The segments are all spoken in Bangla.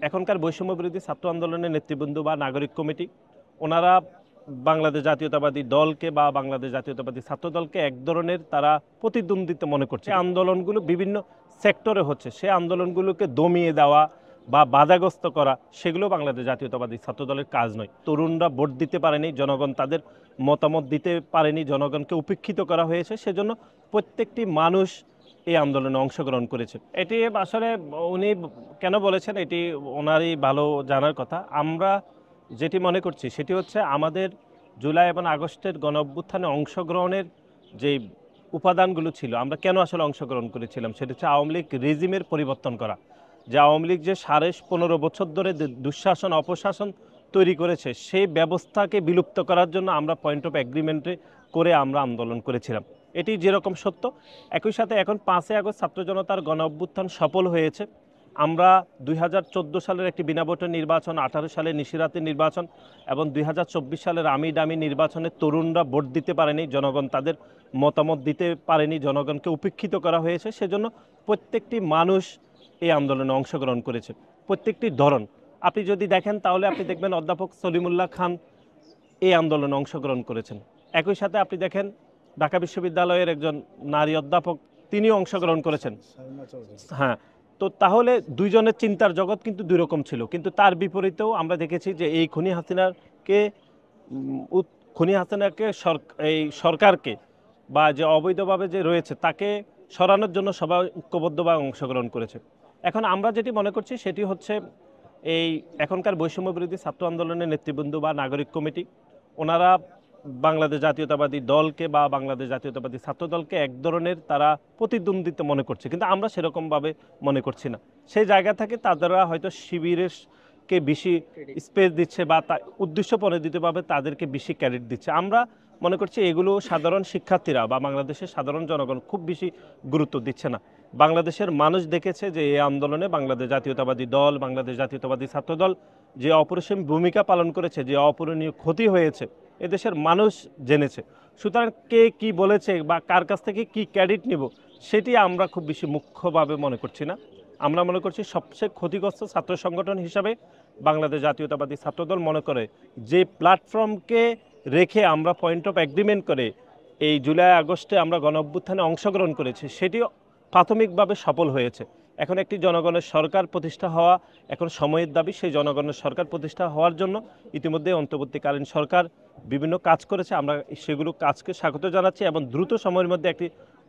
এখনকার বৈষম্য বিরোধী ছাত্র আন্দোলনের নেতৃবৃন্দ বা নাগরিক কমিটি ওনারা বাংলাদেশ জাতীয়তাবাদী দলকে বা বাংলাদেশ জাতীয়তাবাদী ছাত্র দলকে এক ধরনের তারা প্রতিদ্বন্দ্বিতা মনে করছে। আন্দোলনগুলো বিভিন্ন সেক্টরে হচ্ছে, সে আন্দোলনগুলোকে দমিয়ে দেওয়া বা বাধাগ্রস্ত করা সেগুলো বাংলাদেশ জাতীয়তাবাদী ছাত্র দলের কাজ নয়। তরুণরা ভোট দিতে পারেনি, জনগণ তাদের মতামত দিতে পারেনি, জনগণকে উপেক্ষিত করা হয়েছে, সেজন্য প্রত্যেকটি মানুষ এই আন্দোলনে অংশগ্রহণ করেছে। এটি আসলে উনি কেন বলেছেন এটি ওনারই ভালো জানার কথা। আমরা যেটি মনে করছি সেটি হচ্ছে আমাদের জুলাই এবং আগস্টের গণঅভ্যুত্থানে অংশগ্রহণের যে উপাদানগুলো ছিল, আমরা কেন আসলে অংশগ্রহণ করেছিলাম সেটা হচ্ছে আওয়ামী লীগ রেজিমের পরিবর্তন করা। যে আওয়ামী লীগ যে 15.5 বছর ধরে দুঃশাসন অপশাসন তৈরি করেছে, সেই ব্যবস্থাকে বিলুপ্ত করার জন্য আমরা পয়েন্ট অফ এগ্রিমেন্টে করে আমরা আন্দোলন করেছিলাম। এটি যেরকম সত্য, একই সাথে এখন 5 আগস্ট ছাত্র জনতার গণ অভ্যুত্থান সফল হয়েছে। আমরা 2014 সালের একটি বিনা ভোটের নির্বাচন, 18 সালের নিশিরাতের নির্বাচন এবং 2024 সালের আমি ডামি নির্বাচনে তরুণরা ভোট দিতে পারেনি, জনগণ তাদের মতামত দিতে পারেনি, জনগণকে উপেক্ষিত করা হয়েছে, সেজন্য প্রত্যেকটি মানুষ এই আন্দোলনে অংশগ্রহণ করেছে। প্রত্যেকটি ধরন আপনি যদি দেখেন তাহলে আপনি দেখবেন অধ্যাপক সলিমুল্লাহ খান এই আন্দোলনে অংশগ্রহণ করেছেন। একই সাথে আপনি দেখেন ঢাকা বিশ্ববিদ্যালয়ের একজন নারী অধ্যাপক, তিনিও অংশগ্রহণ করেছেন। হ্যাঁ, তো তাহলে দুইজনের চিন্তার জগৎ কিন্তু দুই রকম ছিল, কিন্তু তার বিপরীতেও আমরা দেখেছি যে এই খুনি হাসিনাকে এই সরকারকে বা যে অবৈধভাবে যে রয়েছে তাকে সরানোর জন্য সবাই ঐক্যবদ্ধভাবে অংশগ্রহণ করেছে। এখন আমরা যেটি মনে করছি সেটি হচ্ছে এই এখনকার বৈষম্য বিরোধী ছাত্র আন্দোলনের নেতৃবৃন্দ বা নাগরিক কমিটি ওনারা বাংলাদেশ জাতীয়তাবাদী দলকে বা বাংলাদেশ জাতীয়তাবাদী ছাত্র দলকে এক ধরনের তারা প্রতিদ্বন্দ্বিতা মনে করছে, কিন্তু আমরা সেরকমভাবে মনে করছি না। সেই জায়গা থেকে তাদেরা হয়তো শিবিরকে বেশি স্পেস দিচ্ছে বা উদ্দেশ্য প্রণোদিতভাবে তাদেরকে বেশি ক্রেডিট দিচ্ছে। আমরা মনে করছি এগুলো সাধারণ শিক্ষার্থীরা বা বাংলাদেশের সাধারণ জনগণ খুব বেশি গুরুত্ব দিচ্ছে না। বাংলাদেশের মানুষ দেখেছে যে এই আন্দোলনে বাংলাদেশ জাতীয়তাবাদী দল, বাংলাদেশ জাতীয়তাবাদী ছাত্রদল যে অপরিসীম ভূমিকা পালন করেছে, যে অপূরণীয় ক্ষতি হয়েছে এদেশের মানুষ জেনেছে। সুতরাং কে কি বলেছে বা কার কাছ থেকে কি ক্রেডিট নিব সেটি আমরা খুব বেশি মুখ্যভাবে মনে করছি না। আমরা মনে করছি সবচেয়ে ক্ষতিগ্রস্ত ছাত্র সংগঠন হিসাবে বাংলাদেশ জাতীয়তাবাদী ছাত্রদল মনে করে যে প্ল্যাটফর্মকে রেখে আমরা পয়েন্ট অফ এগ্রিমেন্ট করে এই জুলাই আগস্টে আমরা গণ অভ্যুত্থানে অংশগ্রহণ করেছি, সেটিও প্রাথমিকভাবে সফল হয়েছে। এখন একটি জনগণের সরকার প্রতিষ্ঠা হওয়া এখন সময়ের দাবি। সেই জনগণের সরকার প্রতিষ্ঠা হওয়ার জন্য ইতিমধ্যে অন্তর্বর্তীকালীন সরকার বিভিন্ন কাজ করেছে, আমরা সেগুলো কাজকে স্বাগত জানাচ্ছি এবং দ্রুত সময়ের মধ্যে একটি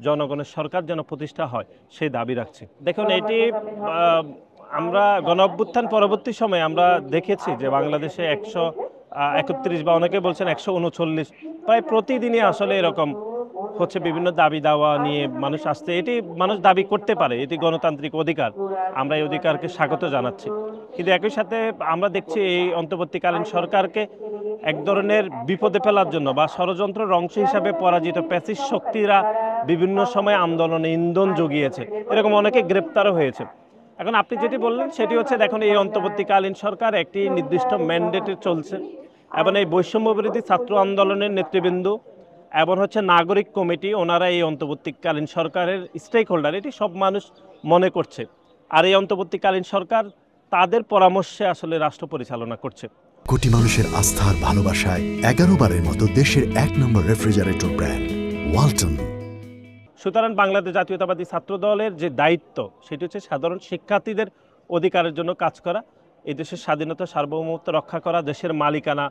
জনগণের সরকার যেন প্রতিষ্ঠা হয় সেই দাবি রাখছি। দেখুন, এটি আমরা গণ অভ্যুত্থান পরবর্তী সময়ে আমরা দেখেছি যে বাংলাদেশে 131 বা অনেকে বলছেন 139 প্রায় প্রতিদিনই আসলে এরকম হচ্ছে, বিভিন্ন দাবি দাওয়া নিয়ে মানুষ আসছে। এটি মানুষ দাবি করতে পারে, এটি গণতান্ত্রিক অধিকার, আমরা এই অধিকারকে স্বাগত জানাচ্ছি। কিন্তু একই সাথে আমরা দেখছি এই অন্তর্বর্তীকালীন সরকারকে এক ধরনের বিপদে ফেলার জন্য বা ষড়যন্ত্রের অংশ হিসাবে পরাজিত ফ্যাসিস্ট শক্তিরা বিভিন্ন সময় আন্দোলনে ইন্ধন জুগিয়েছে, এরকম অনেকে গ্রেপ্তারও হয়েছে। এখন আপনি যেটি বললেন সেটি হচ্ছে, দেখুন এই অন্তর্বর্তীকালীন সরকার একটি নির্দিষ্ট ম্যান্ডেটে চলছে এবং এই বৈষম্য বিরোধী ছাত্র আন্দোলনের নেতৃবৃন্দ এবং হচ্ছে নাগরিক কমিটি, ওনারা এই অন্তর্বর্তীকালীন সরকারের স্টেক হোল্ডার, এটি সব মানুষ মনে করছে। আর এই অন্তর্বর্তীকালীন সরকার তাদের পরামর্শে আসলে রাষ্ট্র পরিচালনা করছে। কোটি মানুষের আস্থার ভালোবাসায় 11 বারের মতো দেশের 1 নম্বর রেফ্রিজারেটর ব্র্যান্ড ওয়ালটন। সুতরাং বাংলাদেশ জাতীয়তাবাদী ছাত্র দলের যে দায়িত্ব সেটি হচ্ছে সাধারণ শিক্ষার্থীদের অধিকারের জন্য কাজ করা, এই দেশের স্বাধীনতা সার্বভৌমত্ব রক্ষা করা, দেশের মালিকানা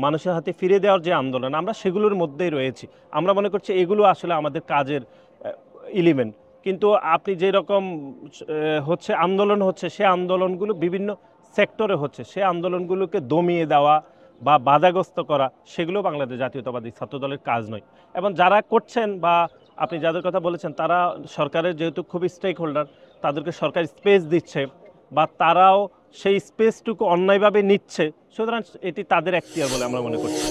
মানুষের হাতে ফিরে দেওয়ার যে আন্দোলন, আমরা সেগুলোর মধ্যেই রয়েছি। আমরা মনে করছি এগুলো আসলে আমাদের কাজের এলিমেন্ট। কিন্তু আপনি যেরকম হচ্ছে আন্দোলন হচ্ছে, সে আন্দোলনগুলো বিভিন্ন সেক্টরে হচ্ছে, সে আন্দোলনগুলোকে দমিয়ে দেওয়া বা বাধাগ্রস্ত করা সেগুলো বাংলাদেশ জাতীয়তাবাদী ছাত্রদলের কাজ নয়। এবং যারা করছেন বা আপনি যাদের কথা বলেছেন তারা সরকারের যেহেতু খুবই স্টেক হোল্ডার, তাদেরকে সরকার স্পেস দিচ্ছে বা তারাও সেই স্পেসটুকু অন্যায়ভাবে নিচ্ছে, সুতরাং এটি তাদের এখতিয়ার বলে আমরা মনে করছি।